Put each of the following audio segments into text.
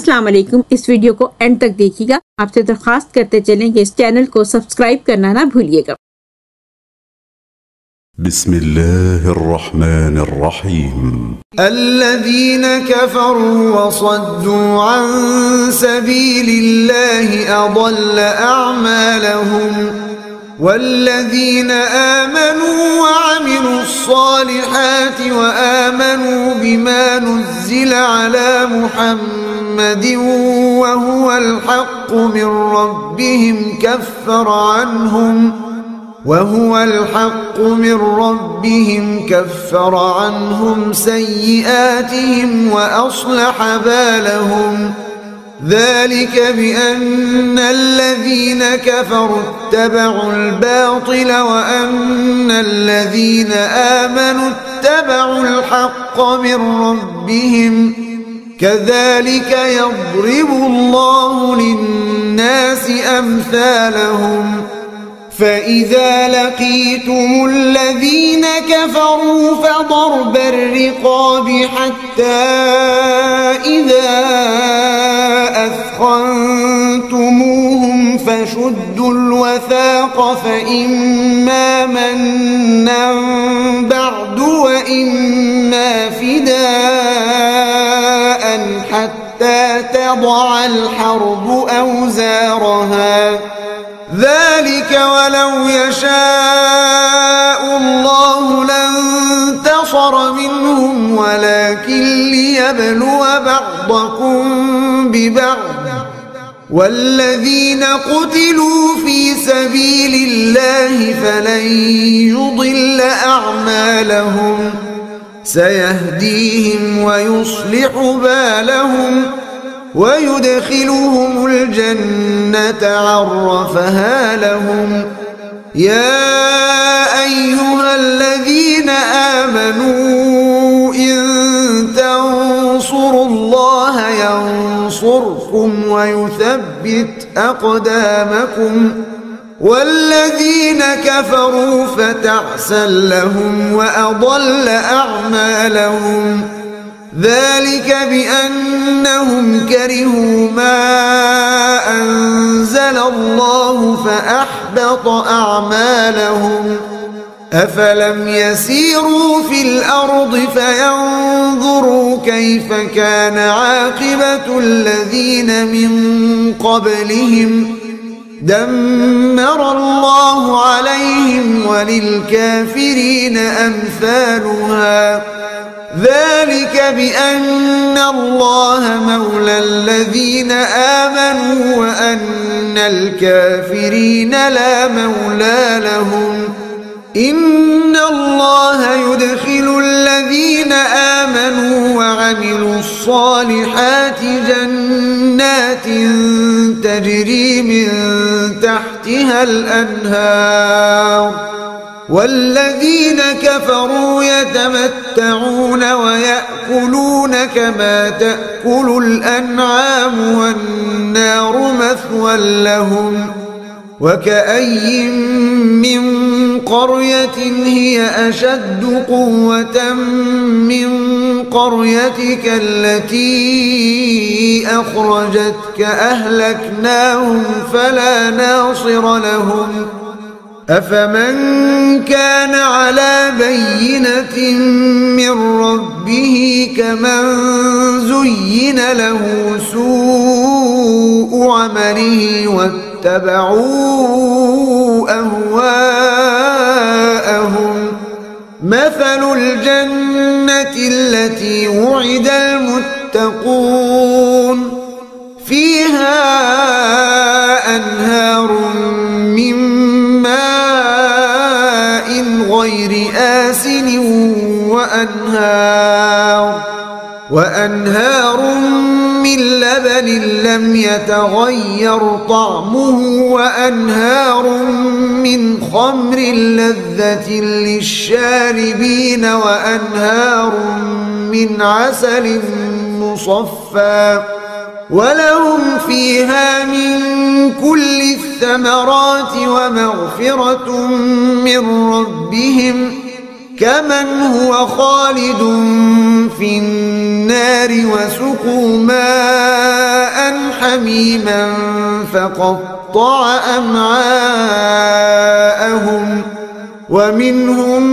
अस्सलाम वालेकुम। इस वीडियो को एंड तक देखिएगा। आपसे दरख्वास्त करते चलें कि इस चैनल को सब्सक्राइब करना ना भूलिएगा। बिस्मिल्लाहिर्रहमानिर्रहीम। अल्लज़ीना कफ़रू व सद्दू अन सबीलिल्लाहि अदल्ल अअमालहुम वल्लज़ीना आमनू व अमिलुस्सालिहाति व आमनू बिमा नुज़्ज़िला अला मुहम्मदिन व हुवल हक़्क़ु मिन रब्बिहिम कफ़्फ़र عنهم سيئاتهم وأصلح بالهم ذلك بأن الذين كفروا اتبعوا الباطل وأن الذين آمنوا اتبعوا الحق من ربهم كذلك يضرب الله للناس أمثالهم فإذا لقيتم الذين كفروا فضرب الرقاب حتى إذا أثخنتموهم فشدوا الوثاق فإما منا بعد وإما فداء حتى تضع الحرب أوزارها ذلك ولو يشاء الله لانتصر منهم ولكن ليبلو بعضكم ببعض والذين قتلوا في سبيل الله فلن يضل أعمالهم سيهديهم ويصلح بالهم ويدخلهم الجنة عرفها لهم يا أيها الذين آمنوا إن تنصروا الله ينصركم ويثبت أقدامكم والذين كفروا فتعسا لهم وأضل أعمالهم ذلك بأنهم كرهوا ما أنزل الله فأحبط أعمالهم أفلم يسيروا في الأرض فينظروا كيف كان عاقبة الذين من قبلهم دمر الله عليهم وللكافرين أمثالها ذلك بأن الله مولى الذين آمنوا وأن الكافرين لا مولى لهم إن الله يدخل الذين آمنوا وعملوا الصالحات جنات تجري من تحتها الأنهار والذين كفروا يتمتعون ويأكلون كما تأكل الأنعام والنار مثوى لهم وكأي من قرية هي أشد قوة من قريتك التي أخرجتك أهلكناهم فلا ناصر لهم أفمن كان على بينة من ربه كمن زين له سوء عمله واتبعوا أهواءهم مثل الجنة التي وعد المتقون فيها أنهار من غير آسن وأنهار من لبن لم يتغير طعمه وأنهار من خمر لذة للشاربين وأنهار من عسل مصفى ولهم فيها من كل الثمرات ومغفرة من ربهم كمن هو خالد في النار وسقوا ماء حميما فقطع أمعاءهم ومنهم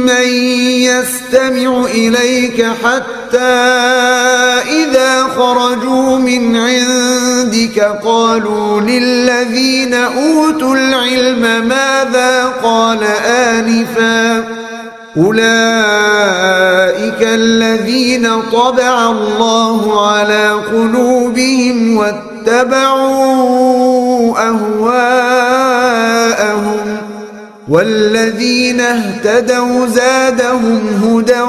من يستمع إليك حتى إذا خرجوا من عندك قالوا للذين أوتوا العلم ماذا قال آنفا أولئك الذين طبع الله على قلوبهم واتبعوا أهواءهم والذين اهتدوا زادهم هدى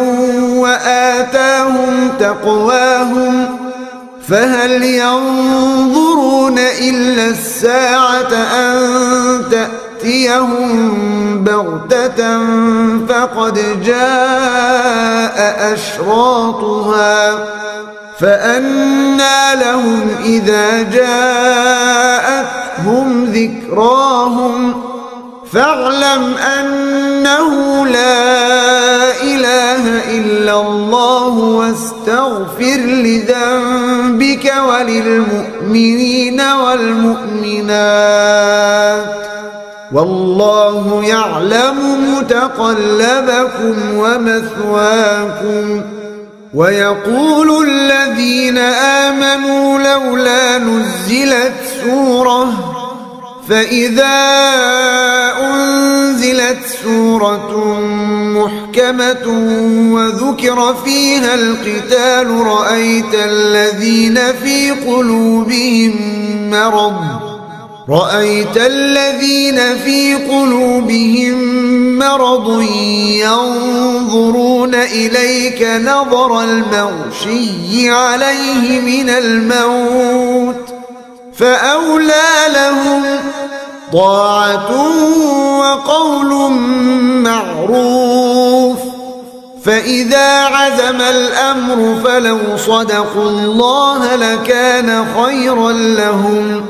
وآتاهم تقواهم فهل ينظرون إلا الساعة أن تأتيهم بغتة فقد جاء أشراطها فأنى لهم إذا جاءتهم ذكراهم فاعلم أنه لا إله إلا الله واستغفر لذنبك وللمؤمنين والمؤمنات والله يعلم متقلبكم ومثواكم ويقول الذين آمنوا لولا نزلت سورة فإذا أنزلت سورة محكمة وذكر فيها القتال رأيت الذين في قلوبهم مرض ينظرون إليك نظر المغشي عليه من الموت فأولى لهم طاعة وقول معروف فإذا عزم الأمر فلو صدقوا الله لكان خيرا لهم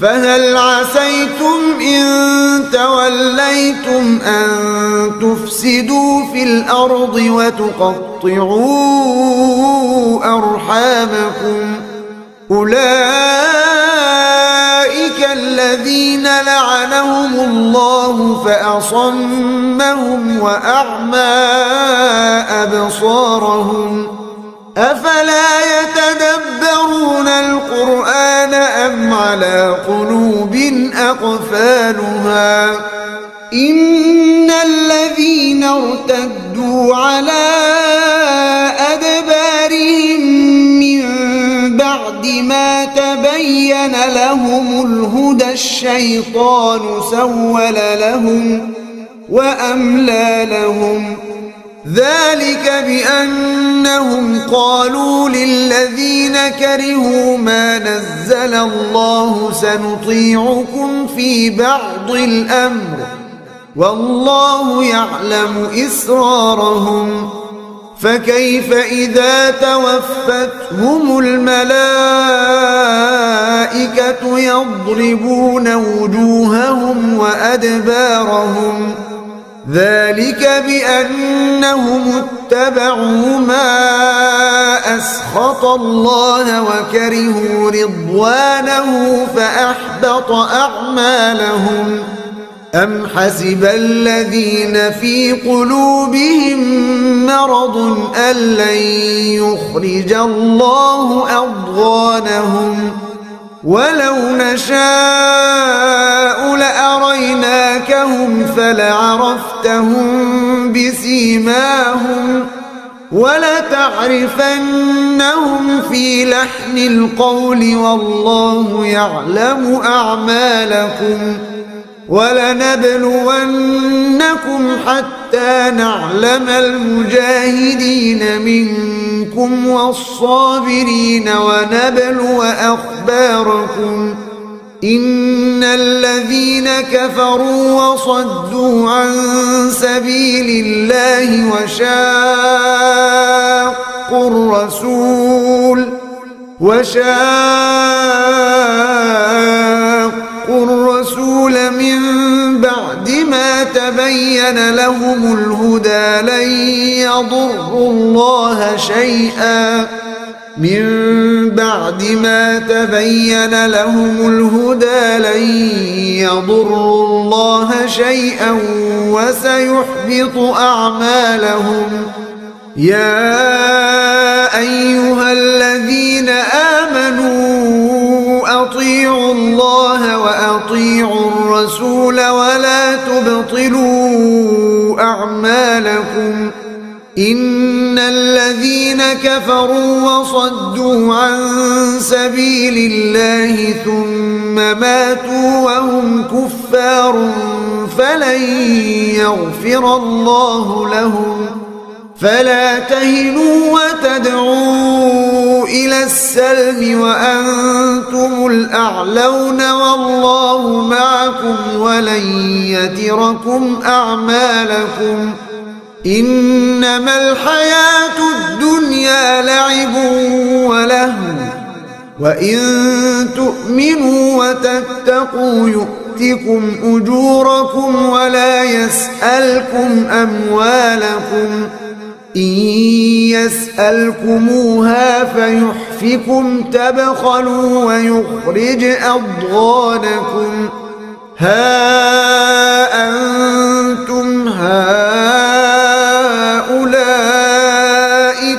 فهل عسيتم إن توليتم أن تفسدوا في الأرض وتقطعوا أرحامكم أولئك الذين لعنهم الله فأصمهم وأعمى أبصارهم أفلا يتدبرون القرآن أم على قلوب أقفالها إن الذين ارتدوا على أدبارهم من بعد ما تبين لهم الهدى الشيطان سول لهم وأملى لهم ذلك بأنهم قالوا للذين كرهوا ما نزل الله سنطيعكم في بعض الأمر والله يعلم إسرارهم فكيف إذا توفتهم الملائكة يضربون وجوههم وأدبارهم ذلك بأنهم اتبعوا ما أسخط الله وكرهوا رضوانه فأحبط أعمالهم أم حسب الذين في قلوبهم مرض أن لن يخرج الله أضغانهم ولو نشاء لأريناكهم فلعرفتهم بسيماهم ولتعرفنهم في لحن القول والله يعلم أعمالكم ولنبلونكم حتى نعلم المجاهدين منكم والصابرين ونبلو أخباركم إن الذين كفروا وصدوا عن سبيل الله وشاقوا الرسول من بعد ما تبين لهم الهدى لن يضروا الله شيئا من بعد ما تبين لهم الهدى لن يضروا الله شيئا وسيحبط أعمالهم. يا أيها الذين آمنوا أطيعوا الله وأطيعوا الرسول ولا تبطلوا أعمالكم إن الذين كفروا وصدوا عن سبيل الله ثم ماتوا وهم كفار فلن يغفر الله لهم. فلا تهنوا وتدعوا إلى السلم وأنتم الأعلون والله معكم ولن يتركم أعمالكم. إنما الحياة الدنيا لعب ولهو وإن تؤمنوا وتتقوا يؤتكم أجوركم ولا يسألكم أموالكم إن يسألكموها فيحفكم تبخلوا ويخرج أضغانكم. ها أنتم هؤلاء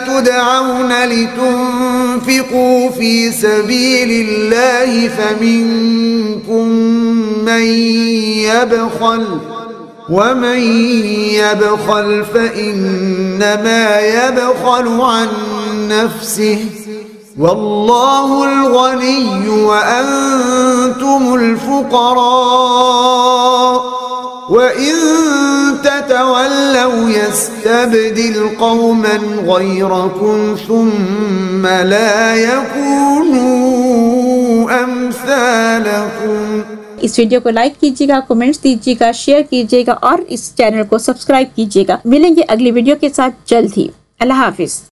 تدعون لتنفقوا في سبيل الله فمنكم من يبخل ومن يبخل فإنما يبخل عن نفسه والله الغني وأنتم الفقراء وإن تتولوا يستبدل قوما غيركم ثم لا يكونوا أمثالكم. इस वीडियो को लाइक कीजिएगा, कमेंट्स दीजिएगा, शेयर कीजिएगा और इस चैनल को सब्सक्राइब कीजिएगा। मिलेंगे अगली वीडियो के साथ जल्द ही। अल्लाह हाफिज।